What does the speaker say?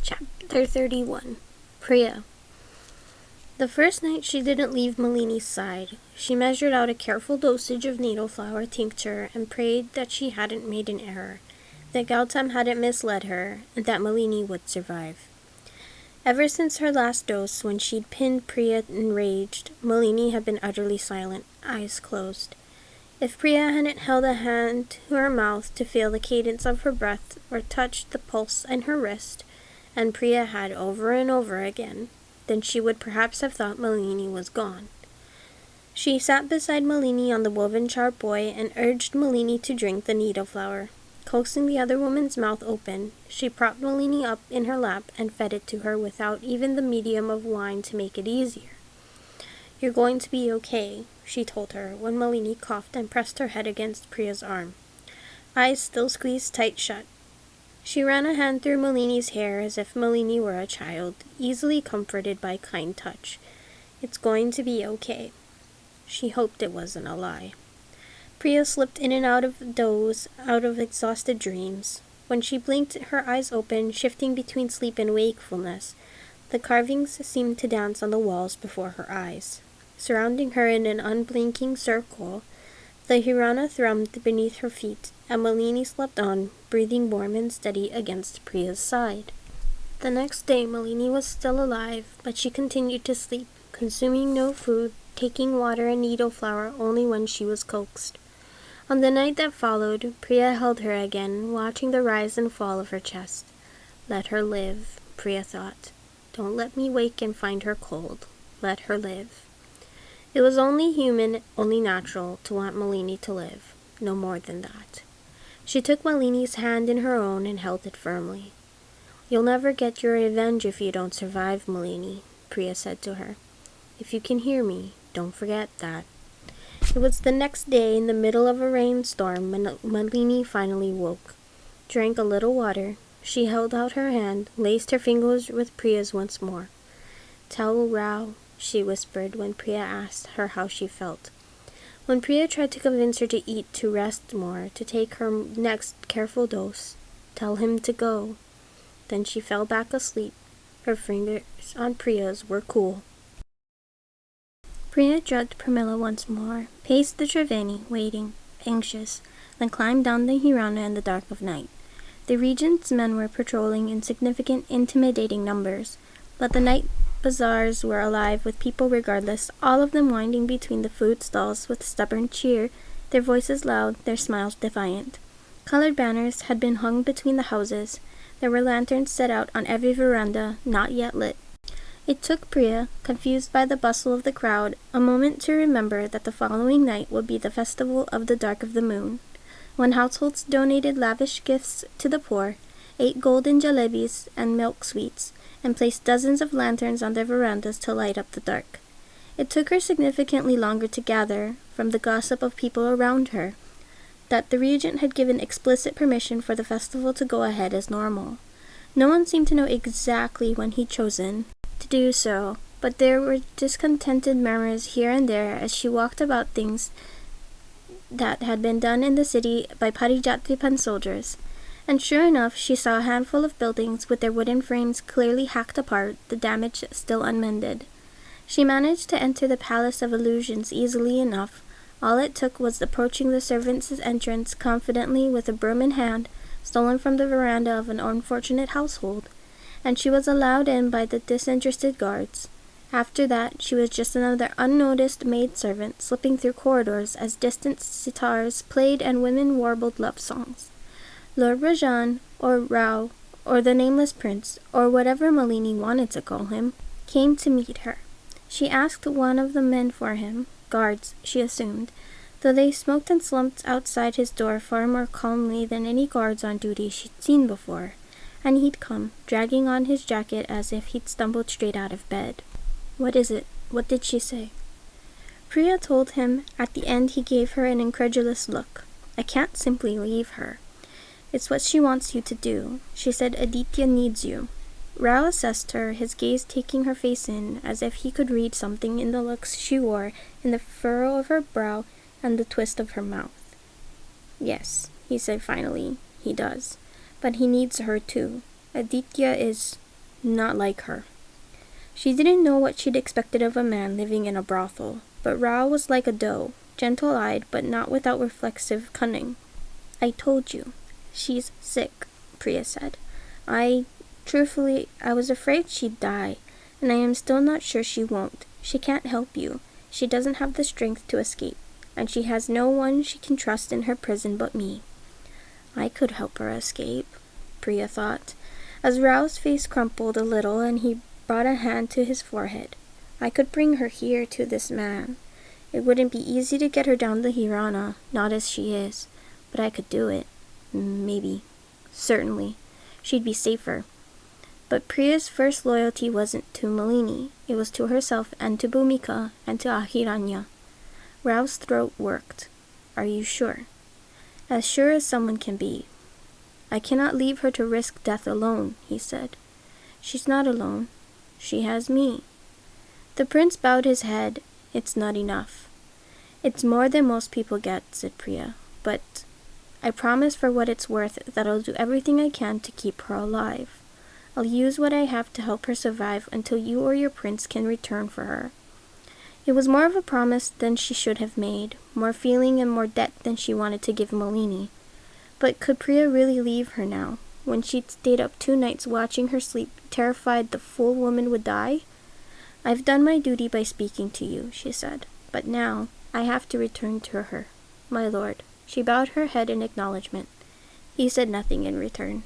Chapter 31. Priya. The first night she didn't leave Malini's side. She measured out a careful dosage of needle flower tincture and prayed that she hadn't made an error, that Gautam hadn't misled her, and that Malini would survive. Ever since her last dose, when she'd pinned Priya enraged, Malini had been utterly silent, eyes closed. If Priya hadn't held a hand to her mouth to feel the cadence of her breath or touched the pulse in her wrist, and Priya had over and over again, then she would perhaps have thought Malini was gone. She sat beside Malini on the woven charpoy and urged Malini to drink the needle flower. Coaxing the other woman's mouth open, she propped Malini up in her lap and fed it to her without even the medium of wine to make it easier. "You're going to be okay," she told her when Malini coughed and pressed her head against Priya's arm. Eyes still squeezed tight shut. She ran a hand through Malini's hair as if Malini were a child, easily comforted by kind touch. "It's going to be okay." She hoped it wasn't a lie. Priya slipped in and out of doze, out of exhausted dreams. When she blinked, her eyes opened, shifting between sleep and wakefulness. The carvings seemed to dance on the walls before her eyes. Surrounding her in an unblinking circle, the Hirana thrummed beneath her feet, and Malini slept on, breathing warm and steady against Priya's side. The next day Malini was still alive, but she continued to sleep, consuming no food, taking water and needle flower only when she was coaxed. On the night that followed, Priya held her again, watching the rise and fall of her chest. Let her live, Priya thought. Don't let me wake and find her cold. Let her live. It was only human, only natural, to want Malini to live. No more than that. She took Malini's hand in her own and held it firmly. "You'll never get your revenge if you don't survive, Malini," Priya said to her. "If you can hear me, don't forget that." It was the next day, in the middle of a rainstorm, when Malini finally woke. Drank a little water. She held out her hand, laced her fingers with Priya's once more. "Tell Rao," she whispered when Priya asked her how she felt. When Priya tried to convince her to eat, to rest more, to take her next careful dose, "Tell him to go." Then she fell back asleep. Her fingers on Priya's were cool. Priya drugged Pramila once more, paced the Triveni, waiting, anxious, then climbed down the Hirana in the dark of night. The regent's men were patrolling in significant, intimidating numbers, but the night bazaars were alive with people regardless, all of them winding between the food stalls with stubborn cheer, their voices loud, their smiles defiant. Colored banners had been hung between the houses. There were lanterns set out on every veranda, not yet lit. It took Priya, confused by the bustle of the crowd, a moment to remember that the following night would be the festival of the Dark of the Moon, when households donated lavish gifts to the poor, ate golden jalebis and milk sweets, and placed dozens of lanterns on their verandas to light up the dark. It took her significantly longer to gather, from the gossip of people around her, that the regent had given explicit permission for the festival to go ahead as normal. No one seemed to know exactly when he'd chosen to do so, but there were discontented murmurs here and there as she walked about things that had been done in the city by Parijatripan soldiers. And sure enough, she saw a handful of buildings with their wooden frames clearly hacked apart, the damage still unmended. She managed to enter the Palace of Illusions easily enough. All it took was approaching the servants' entrance confidently with a broom in hand, stolen from the veranda of an unfortunate household, and she was allowed in by the disinterested guards. After that, she was just another unnoticed maidservant slipping through corridors as distant sitars played and women warbled love songs. Lord Rajan, or Rao, or the nameless prince, or whatever Malini wanted to call him, came to meet her. She asked one of the men for him, guards, she assumed, though they smoked and slumped outside his door far more calmly than any guards on duty she'd seen before, and he'd come, dragging on his jacket as if he'd stumbled straight out of bed. "What is it? What did she say?" Priya told him. At the end he gave her an incredulous look. "I can't simply leave her. It's what she wants you to do. She said Aditya needs you." Rao assessed her, his gaze taking her face in, as if he could read something in the looks she wore, in the furrow of her brow and the twist of her mouth. "Yes," he said finally, "he does. But he needs her too. Aditya is not like her. She didn't know what she'd expected of a man living in a brothel, but Rao was like a doe, gentle-eyed but not without reflexive cunning. "I told you. She's sick," Priya said. Truthfully, I was afraid she'd die, and I am still not sure she won't. She can't help you. She doesn't have the strength to escape, and she has no one she can trust in her prison but me." "I could help her escape," Priya thought, as Rao's face crumpled a little and he brought a hand to his forehead. "I could bring her here to this man. It wouldn't be easy to get her down the Hirana, not as she is, but I could do it. Maybe. Certainly. She'd be safer." But Priya's first loyalty wasn't to Malini. It was to herself and to Bhumika and to Ahiranya. Rao's throat worked. "Are you sure?" "As sure as someone can be." "I cannot leave her to risk death alone," he said. "She's not alone. She has me." The prince bowed his head. "It's not enough." "It's more than most people get," said Priya. "But I promise for what it's worth that I'll do everything I can to keep her alive. I'll use what I have to help her survive until you or your prince can return for her." It was more of a promise than she should have made, more feeling and more debt than she wanted to give Malini. But could Priya really leave her now, when she'd stayed up 2 nights watching her sleep, terrified the fool woman would die? "I've done my duty by speaking to you," she said, "but now I have to return to her. My lord." She bowed her head in acknowledgement. He said nothing in return.